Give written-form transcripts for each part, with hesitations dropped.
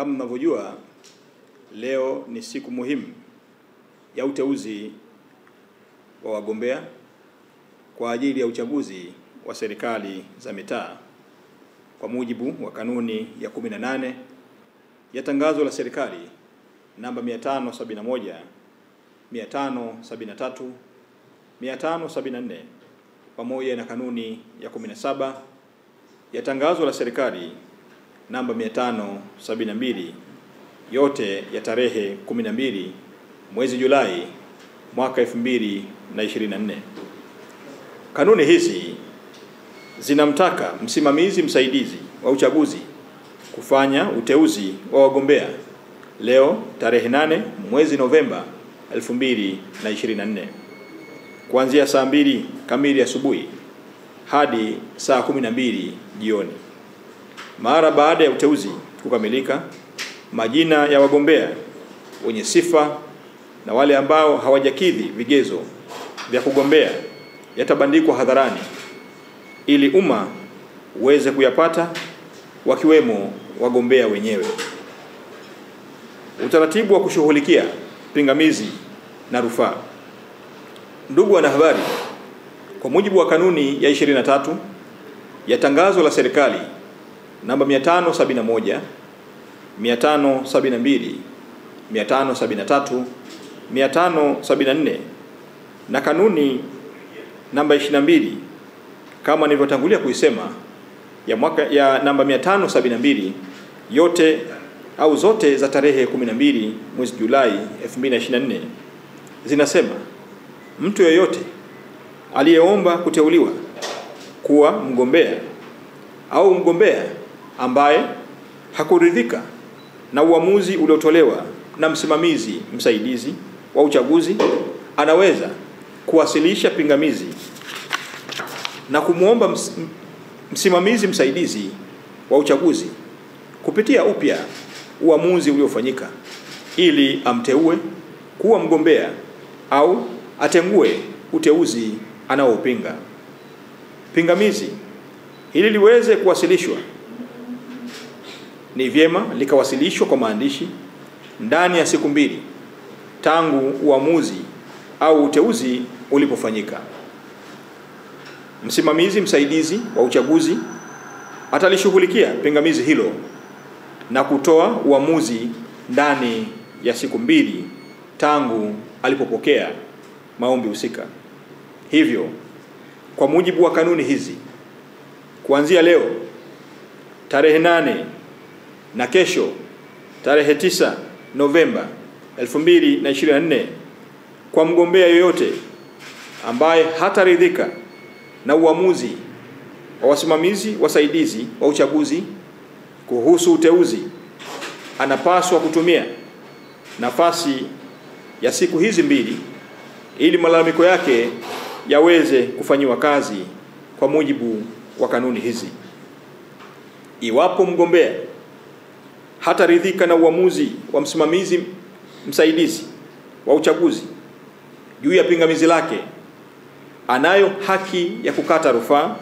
Kama mnavyojua, leo ni siku muhimu ya uteuzi wa wagombea kwa ajili ya uchaguzi wa serikali za mitaa kwa mujibu wa kanuni ya 18 ya tangazo la serikali namba 571, 573, 574 pamoja na kanuni ya 17 ya tangazo la serikali namba 572, yote ya tarehe 12 mwezi Julai mwaka 2024. Kanuni hizi zinamtaka msimamizi msaidizi wa uchaguzi kufanya uteuzi wa wagombea leo tarehe 8 mwezi Novemba 2024 kuanzia saa 2 kamili asubuhi hadi saa 12 jioni. Mara baada ya uteuzi kukamilika, majina ya wagombea wenye sifa na wale ambao hawajakidhi vigezo vya kugombea yatabandikwa hadharani ili umma uweze kuyapata, wakiwemo wagombea wenyewe. Utaratibu wa kushughulikia pingamizi na rufaa. Ndugu wanahabari, kwa mujibu wa kanuni ya 23 ya tangazo la serikali namba 571, 572, 573, 574 na kanuni namba 22 kama nilivyotangulia kuisema ya namba 572, yote au zote za tarehe 12 mwezi Julai 2024 zinasema mtu yeyote aliyeomba kuteuliwa kuwa mgombea au mgombea ambaye hakuridhika na uamuzi uliotolewa na msimamizi msaidizi wa uchaguzi anaweza kuwasilisha pingamizi na kumwomba msimamizi msaidizi wa uchaguzi kupitia upya uamuzi uliofanyika ili amteue kuwa mgombea au atengue uteuzi anaopinga. Pingamizi ili liweze kuwasilishwa, ni vyema likawasilishwa kwa maandishi ndani ya siku 2 tangu uamuzi au uteuzi ulipofanyika. Msimamizi msaidizi wa uchaguzi atalishughulikia pingamizi hilo na kutoa uamuzi ndani ya siku 2 tangu alipopokea maombi husika. Hivyo, kwa mujibu wa kanuni hizi, kuanzia leo tarehe 8 na kesho tarehe 9 Novemba 2024, kwa mgombea yoyote ambaye hataridhika na uamuzi wa wasimamizi wasaidizi wa uchaguzi kuhusu uteuzi, anapaswa kutumia nafasi ya siku hizi 2 ili malalamiko yake yaweze kufanyiwa kazi kwa mujibu wa kanuni hizi. Iwapo mgombea hataridhika na uamuzi wa msimamizi msaidizi wa uchaguzi juu ya pingamizi lake, anayo haki ya kukata rufaa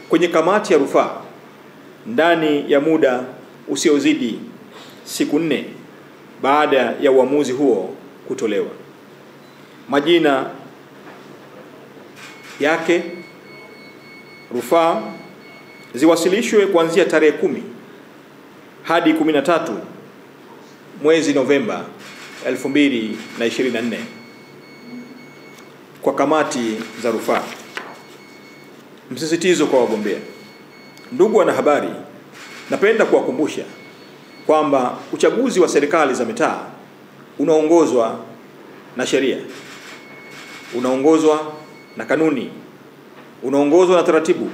kwenye kamati ya rufaa ndani ya muda usiozidi siku 4 baada ya uamuzi huo kutolewa. Majina yake rufaa ziwasilishwe kuanzia tarehe 10 hadi 13 mwezi Novemba 2024 kwa kamati za rufaa. Msisitizo kwa wagombea. Ndugu wanahabari, napenda kuwakumbusha kwamba uchaguzi wa serikali za mitaa unaongozwa na sheria, unaongozwa na kanuni, unaongozwa na taratibu,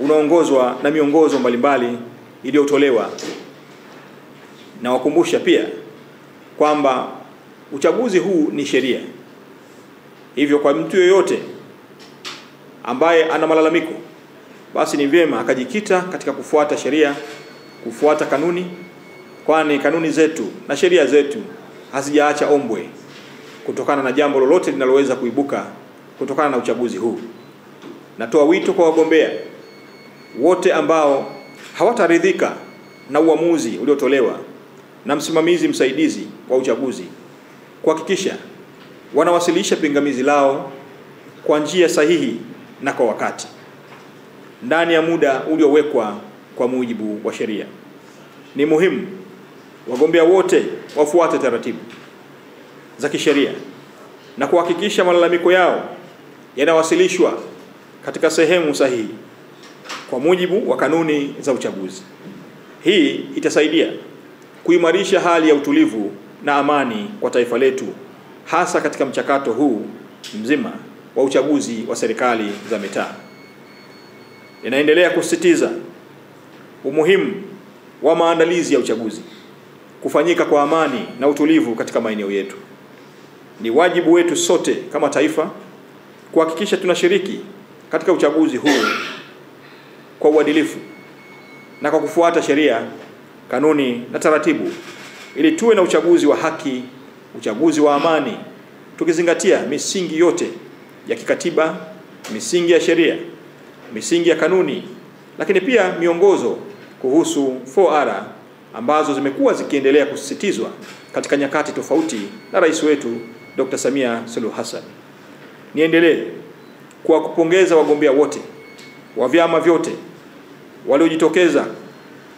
unaongozwa na miongozo mbalimbali iliyotolewa. Na wakumbusha pia kwamba uchaguzi huu ni sheria. Hivyo kwa mtu yeyote ambaye ana malalamiko, basi ni vyema akajikita katika kufuata sheria, kufuata kanuni, kwani kanuni zetu na sheria zetu hazijaacha ombwe kutokana na jambo lolote linaloweza kuibuka kutokana na uchaguzi huu. Natoa wito kwa wagombea wote ambao hawataridhika na uamuzi uliotolewa na msimamizi msaidizi wa uchaguzi kuhakikisha wanawasilisha pingamizi lao kwa njia sahihi na kwa wakati ndani ya muda uliowekwa kwa mujibu wa sheria. Ni muhimu wagombea wote wafuate taratibu za kisheria na kuhakikisha malalamiko yao yanawasilishwa katika sehemu sahihi kwa mujibu wa kanuni za uchaguzi. Hii itasaidia kuimarisha hali ya utulivu na amani kwa taifa letu, hasa katika mchakato huu mzima wa uchaguzi wa serikali za mitaa. Inaendelea kusisitiza umuhimu wa maandalizi ya uchaguzi kufanyika kwa amani na utulivu katika maeneo yetu. Ni wajibu wetu sote kama taifa kuhakikisha tunashiriki katika uchaguzi huu kwa uadilifu na kwa kufuata sheria, kanuni na taratibu, ili tuwe na uchaguzi wa haki, uchaguzi wa amani, tukizingatia misingi yote ya kikatiba, misingi ya sheria, misingi ya kanuni, lakini pia miongozo kuhusu 4R ambazo zimekuwa zikiendelea kusisitizwa katika nyakati tofauti na rais wetu Dr. Samia Suluhu Hassan. Niendelee kwa kupongeza wagombea wote wa vyama vyote waliojitokeza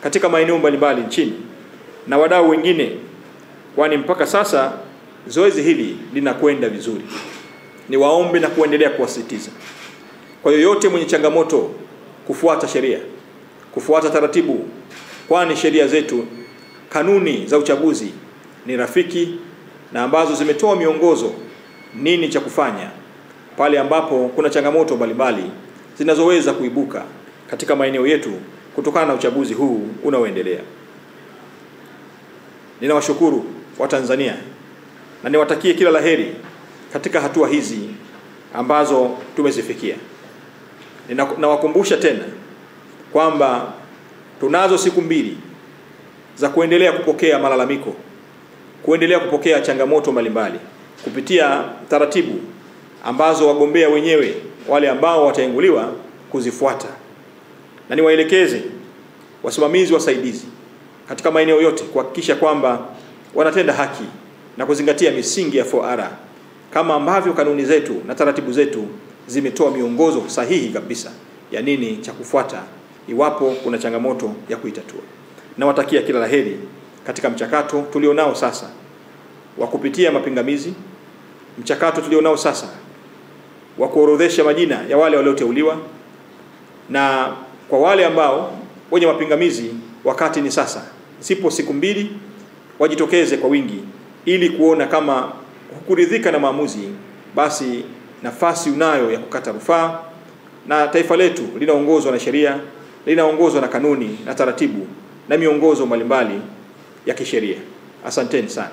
katika maeneo mbalimbali nchini na wadau wengine, kwani mpaka sasa zoezi hili linakwenda vizuri. Ni waombe na kuendelea kuwasisitiza kwa yoyote mwenye changamoto kufuata sheria, kufuata taratibu, kwani sheria zetu, kanuni za uchaguzi ni rafiki na ambazo zimetoa miongozo nini cha kufanya pale ambapo kuna changamoto mbalimbali zinazoweza kuibuka katika maeneo yetu kutokana na uchaguzi huu unaoendelea. Ninawashukuru Watanzania na niwatakie kila laheri katika hatua hizi ambazo tumezifikia. Ninawakumbusha tena kwamba tunazo siku 2 za kuendelea kupokea malalamiko, kuendelea kupokea changamoto mbalimbali kupitia taratibu ambazo wagombea wenyewe wale ambao wataenguliwa kuzifuata. Na niwaelekeze wasimamizi wasaidizi katika maeneo yote kuhakikisha kwamba wanatenda haki na kuzingatia misingi ya 4R kama ambavyo kanuni zetu na taratibu zetu zimetoa miongozo sahihi kabisa ya nini cha kufuata iwapo kuna changamoto ya kuitatua. Nawatakia kila laheri katika mchakato tulionao sasa wa kupitia mapingamizi, mchakato tulionao sasa wa kuorodhesha majina ya wale walioteuliwa, na kwa wale ambao wenye mapingamizi wakati ni sasa. Sipo siku 2 wajitokeze kwa wingi ili kuona kama hukuridhika na maamuzi, basi nafasi unayo ya kukata rufaa, na taifa letu linaongozwa na sheria, linaongozwa na kanuni na taratibu na miongozo mbalimbali ya kisheria. Asanteni sana.